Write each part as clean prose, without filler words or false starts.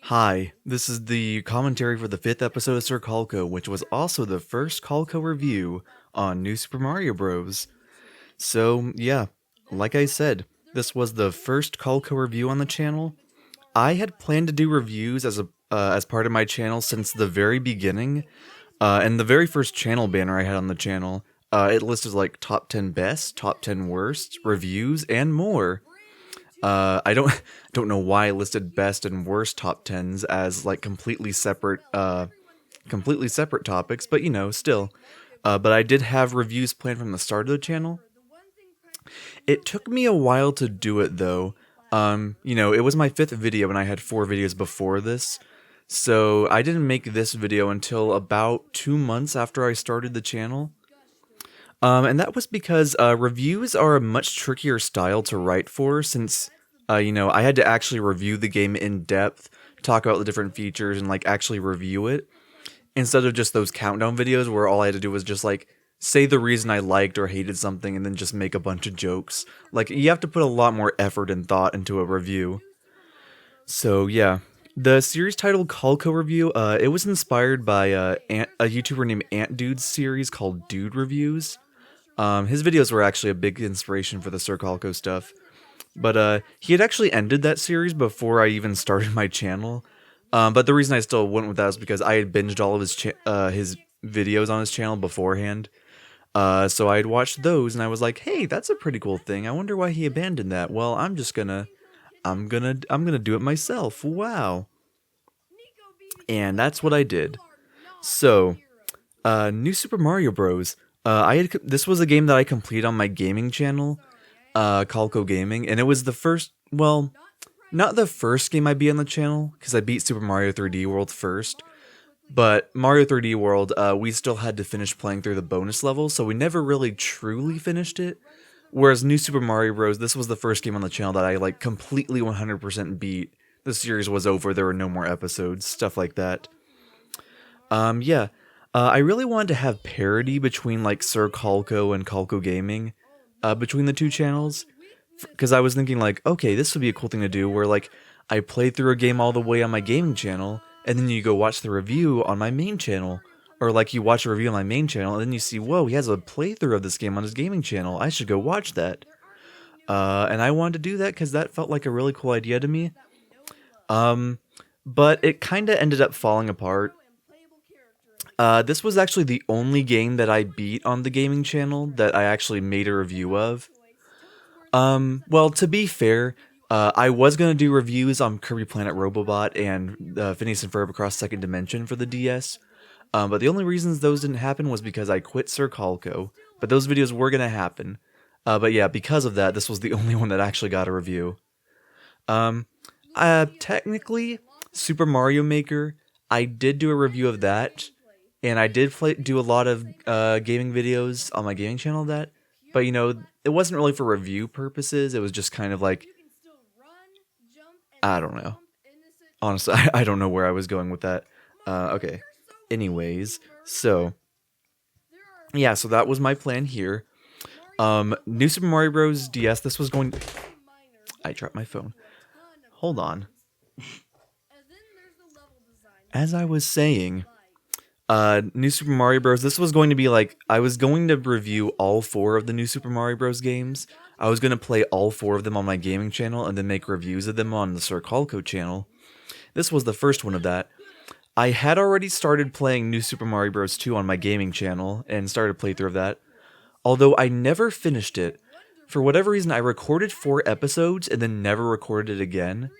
Hi, this is the commentary for the 5th episode of Sir Colco, which was also the first Colco review on New Super Mario Bros. So, yeah, like I said, this was the first Colco review on the channel. I had planned to do reviews as part of my channel since the very beginning, and the very first channel banner I had on the channel, it listed like top 10 best, top 10 worst, reviews, and more. I don't know why I listed best and worst top tens as like completely separate topics, but still. But I did have reviews planned from the start of the channel. It took me a while to do it though. It was my 5th video and I had 4 videos before this. So I didn't make this video until about 2 months after I started the channel. And that was because reviews are a much trickier style to write for since, I had to actually review the game in depth, talk about the different features, and like actually review it, instead of just those countdown videos where all I had to do was just like say the reason I liked or hated something and then just make a bunch of jokes. Like, you have to put a lot more effort and thought into a review. So yeah. The series titled Colco Review, it was inspired by a YouTuber named Ant Dude's series called Dude Reviews. His videos were actually a big inspiration for the Sir Colco stuff. But he had actually ended that series before I even started my channel. But the reason I still went with that is because I had binged all of his videos on his channel beforehand. So I had watched those and I was like, hey, that's a pretty cool thing. I wonder why he abandoned that. Well, I'm gonna do it myself. Wow. And that's what I did. So, New Super Mario Bros. This was a game that I completed on my gaming channel, Colco Gaming, and it was the first, well, not the first game I beat on the channel, because I beat Super Mario 3D World first, but Mario 3D World, we still had to finish playing through the bonus levels, so we never really truly finished it. Whereas New Super Mario Bros., this was the first game on the channel that I like completely 100% beat. The series was over, there were no more episodes, stuff like that. Yeah. I really wanted to have parity between like Sir Colco and Colco Gaming, between the two channels, because I was thinking like, okay, this would be a cool thing to do where like I played through a game all the way on my gaming channel, and then you go watch the review on my main channel, or like you watch a review on my main channel, and then you see, whoa, he has a playthrough of this game on his gaming channel. I should go watch that. And I wanted to do that because that felt like a really cool idea to me. But it kind of ended up falling apart. This was actually the only game that I beat on the gaming channel that I actually made a review of. Well, to be fair, I was gonna do reviews on Kirby Planet Robobot and Phineas and Ferb Across Second Dimension for the DS. But the only reasons those didn't happen was because I quit Sir Colco. But those videos were gonna happen. But yeah, because of that, this was the only one that actually got a review. Technically, Super Mario Maker, I did do a review of that, and I did do a lot of gaming videos on my gaming channel of that. But it wasn't really for review purposes. It was just kind of like, I don't know. Honestly, I don't know where I was going with that. Okay. Anyways, so yeah, so that was my plan here. New Super Mario Bros. DS. This was going. I dropped my phone. Hold on. As I was saying, New Super Mario Bros. This was going to be like, I was going to review all 4 of the New Super Mario Bros. Games. I was going to play all 4 of them on my gaming channel and then make reviews of them on the Sir Colco channel. This was the first one of that. I had already started playing New Super Mario Bros. 2 on my gaming channel and started a playthrough of that, although I never finished it. For whatever reason, I recorded 4 episodes and then never recorded it again.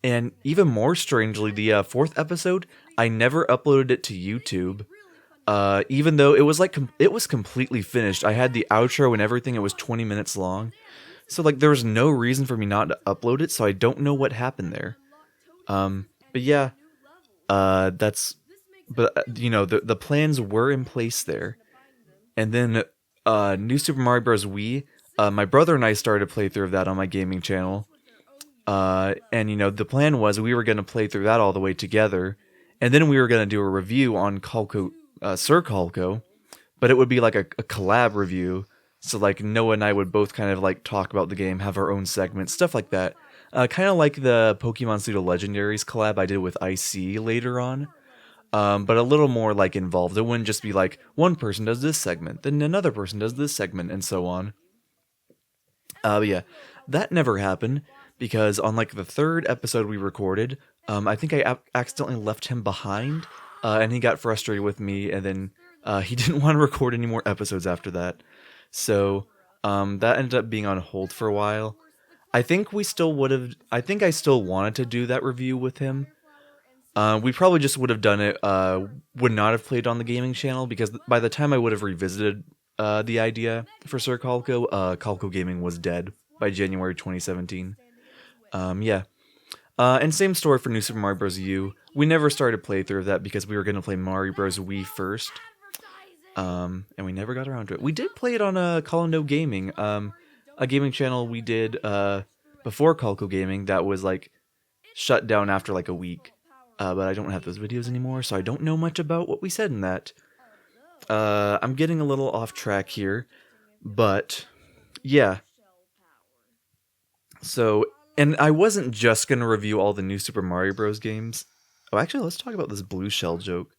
And even more strangely, the 4th episode, I never uploaded it to YouTube. Even though it was like it was completely finished. I had the outro and everything. It was 20 minutes long. So like there was no reason for me not to upload it, so I don't know what happened there. But yeah, the plans were in place there. And then New Super Mario Bros. Wii, my brother and I started a playthrough of that on my gaming channel. And the plan was we were going to play through that all the way together, and then we were going to do a review on Colco, Sir Colco, but it would be like a collab review. So like Noah and I would both kind of like talk about the game, have our own segments, stuff like that. Kind of like the Pokemon Pseudo Legendaries collab I did with IC later on. But a little more like involved. It wouldn't just be like one person does this segment, then another person does this segment, and so on. But yeah, that never happened because on like the third episode we recorded, I think I accidentally left him behind, and he got frustrated with me, and then he didn't want to record any more episodes after that. So that ended up being on hold for a while. I think we still would have. I think I still wanted to do that review with him. We probably just would have done it. Would not have played on the gaming channel because by the time I would have revisited the idea for Sir Colco, Colco Gaming was dead by January 2017. Yeah. And same story for New Super Mario Bros. U. We never started playthrough of that because we were going to play Mario Bros. Wii first. And we never got around to it. We did play it on Call No Gaming, a gaming channel we did before Colco Gaming that was like shut down after like a week. But I don't have those videos anymore, so I don't know much about what we said in that. I'm getting a little off track here, but yeah. So, and I wasn't just going to review all the new Super Mario Bros. Games. Oh, actually, let's talk about this blue shell joke.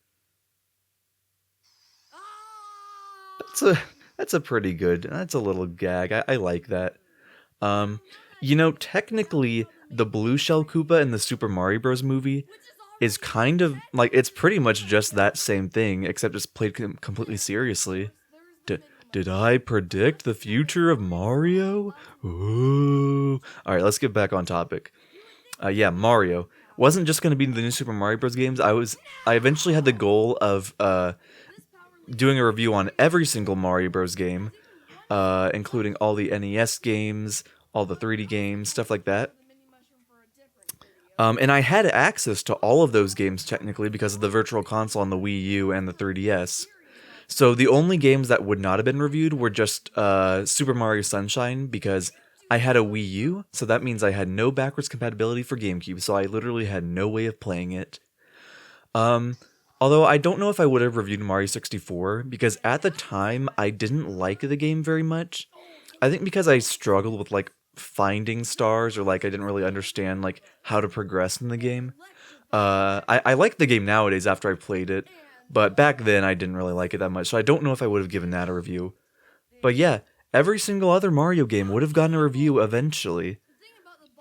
That's a pretty good, that's a little gag. I like that. Technically, the blue shell Koopa in the Super Mario Bros. Movie is kind of like, it's pretty much just that same thing, except it's played completely seriously. Did I predict the future of Mario? Ooh. Alright, let's get back on topic. Yeah, Mario. Wasn't just going to be the new Super Mario Bros. Games. I eventually had the goal of doing a review on every single Mario Bros. Game, including all the NES games, all the 3D games, stuff like that. And I had access to all of those games technically because of the Virtual Console on the Wii U and the 3DS. So the only games that would not have been reviewed were just Super Mario Sunshine because I had a Wii U, so that means I had no backwards compatibility for GameCube, so I literally had no way of playing it. Although I don't know if I would have reviewed Mario 64 because at the time I didn't like the game very much. I think because I struggled with like finding stars or like I didn't really understand like how to progress in the game. I like the game nowadays after I played it, but back then I didn't really like it that much, so I don't know if I would have given that a review. But yeah, every single other Mario game would have gotten a review eventually.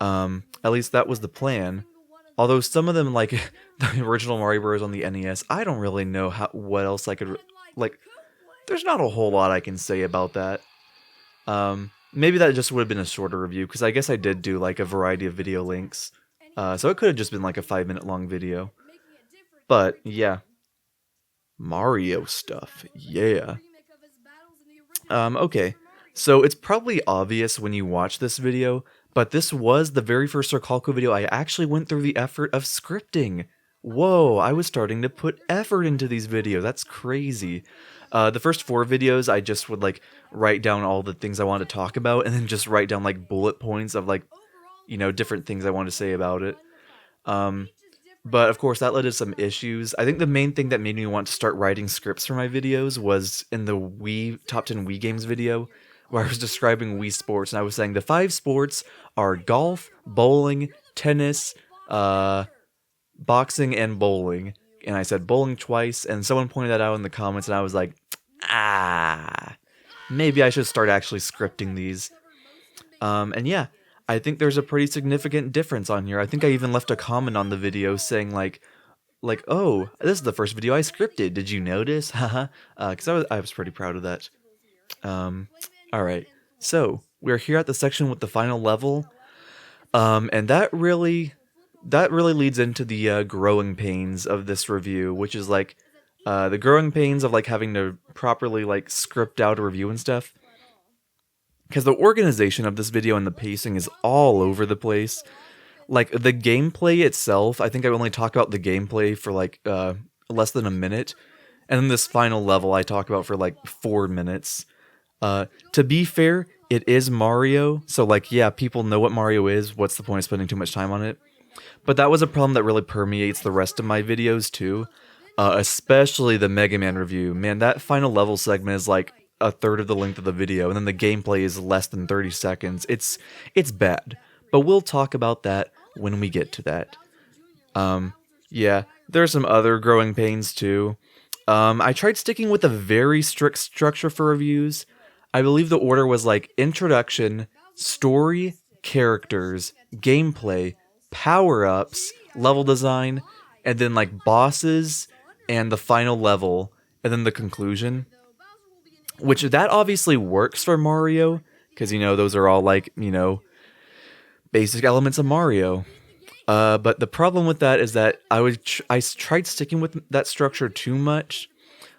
At least that was the plan. Although some of them, like the original Mario Bros. On the NES, I don't really know what else I could like. There's not a whole lot I can say about that. Maybe that just would have been a shorter review, because I guess I did do like a variety of video links. So it could have just been like a 5-minute long video. But yeah. Mario stuff, yeah. Okay. So it's probably obvious when you watch this video, but this was the very first Sir Colco video I actually went through the effort of scripting. Whoa, I was starting to put effort into these videos. That's crazy. The first 4 videos, I just would like write down all the things I wanted to talk about, and then just write down like bullet points of like, different things I want to say about it. But of course that led to some issues. I think the main thing that made me want to start writing scripts for my videos was in the Wii Top 10 Wii Games video, where I was describing Wii Sports, and I was saying the 5 sports are golf, bowling, tennis, boxing, and bowling. And I said bowling twice, and someone pointed that out in the comments, and I was like, maybe I should start actually scripting these. And yeah, I think there's a pretty significant difference on here. I think I even left a comment on the video saying like, oh, this is the first video I scripted. Did you notice? Haha. Because I was pretty proud of that. Alright, so we're here at the section with the final level. And that really leads into the growing pains of this review, which is like the growing pains of like having to properly like script out a review and stuff. Because the organization of this video and the pacing is all over the place. Like, the gameplay itself, I think I only talk about the gameplay for, like, less than a minute. And then this final level I talk about for, like, 4 minutes. To be fair, it is Mario. So, like, yeah, people know what Mario is. What's the point of spending too much time on it? But that was a problem that really permeates the rest of my videos, too. Especially the Mega Man review. Man, that final level segment is, like, a third of the length of the video, and then the gameplay is less than 30 seconds. It's bad. but we'll talk about that when we get to that. Yeah, there's some other growing pains too. I tried sticking with a very strict structure for reviews. I believe the order was like introduction, story, characters, gameplay, power-ups, level design, and then like bosses and the final level, and then the conclusion. Which that obviously works for Mario, because those are all like, basic elements of Mario. But the problem with that is that I tried sticking with that structure too much.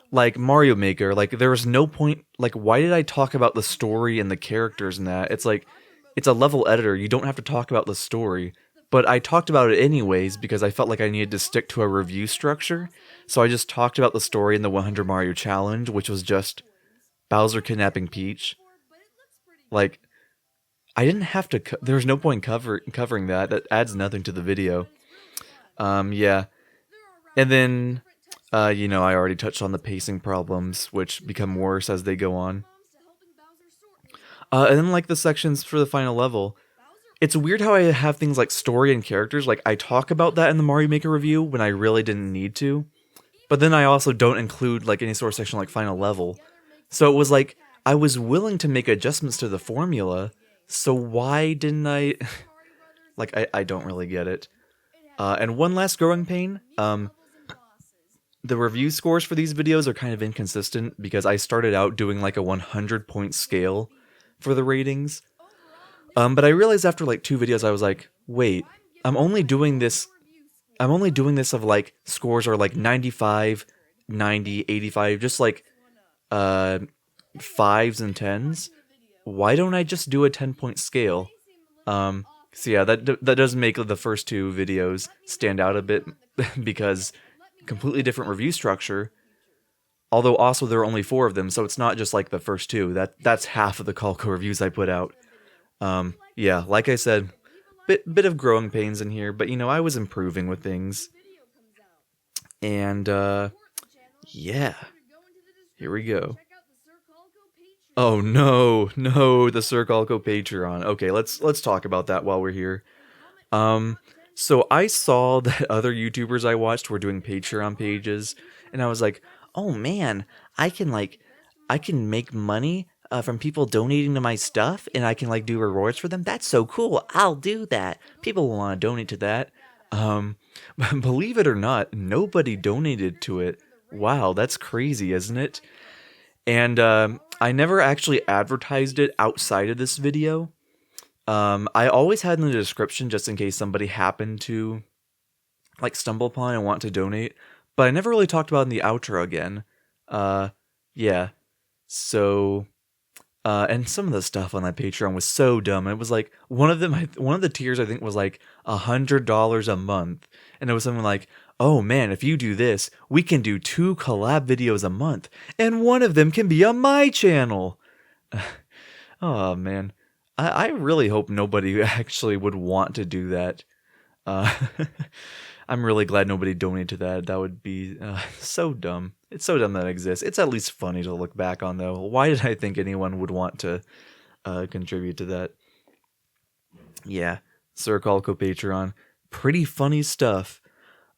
Like Mario Maker, like there was no point. Like, why did I talk about the story and the characters and that? It's like it's a level editor. You don't have to talk about the story. But I talked about it anyways because I felt like I needed to stick to a review structure. So I just talked about the story in the 100 Mario Challenge, which was just Bowser kidnapping Peach. Like, I didn't have to. There's no point covering that. That adds nothing to the video. Yeah, and then, I already touched on the pacing problems, which become worse as they go on. And then, like the sections for the final level, it's weird how I have things like story and characters. Like I talk about that in the Mario Maker review when I really didn't need to, but then I also don't include like any sort of section like final level. So it was like I was willing to make adjustments to the formula. So why didn't I? Like I don't really get it. And one last growing pain. The review scores for these videos are kind of inconsistent because I started out doing like a 100-point scale for the ratings. But I realized after like 2 videos, I was like, wait, I'm only doing this of like scores are like 95, 90, 85, just like 5s and 10s. Why don't I just do a 10-point scale? So yeah, that does make the first 2 videos stand out a bit because completely different review structure. Although also there are only 4 of them, so it's not just like the first 2. That's half of the Colco reviews I put out. Yeah, like I said, bit of growing pains in here, but I was improving with things. And yeah, here we go. Oh no, the Sir Colco Patreon. Okay, let's talk about that while we're here. So I saw that other YouTubers I watched were doing Patreon pages, and I was like, oh man, I can make money from people donating to my stuff, and I can like do rewards for them. That's so cool. I'll do that. People will want to donate to that. But believe it or not, nobody donated to it. Wow, that's crazy, isn't it? And I never actually advertised it outside of this video. I always had in the description just in case somebody happened to like stumble upon and want to donate, but I never really talked about it in the outro again. Yeah. So, and some of the stuff on that Patreon was so dumb. It was like one of the tiers I think was like $100 a month, and it was something like, oh man, if you do this, we can do 2 collab videos a month, and one of them can be on my channel. Oh man, I really hope nobody actually would want to do that. I'm really glad nobody donated to that. That would be so dumb. It's so dumb that it exists. It's at least funny to look back on, though. Why did I think anyone would want to contribute to that? Yeah, Sir Colco Patreon. Pretty funny stuff.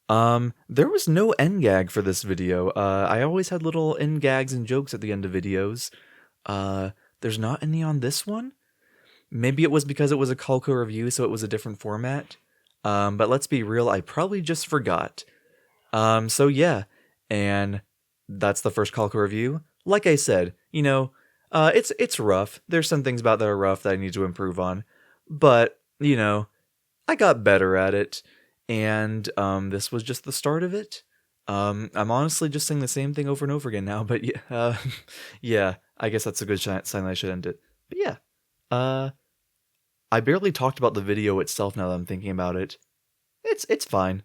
There was no end gag for this video. I always had little end gags and jokes at the end of videos. There's not any on this one. Maybe it was because it was a Colco review, so it was a different format. But let's be real, I probably just forgot. So yeah, and that's the first Colco review. Like I said, it's rough. There's some things about that are rough that I need to improve on. But, I got better at it. And this was just the start of it. I'm honestly just saying the same thing over and over again now. But yeah, yeah, I guess that's a good sign that I should end it. But yeah, I barely talked about the video itself now that I'm thinking about it. It's fine.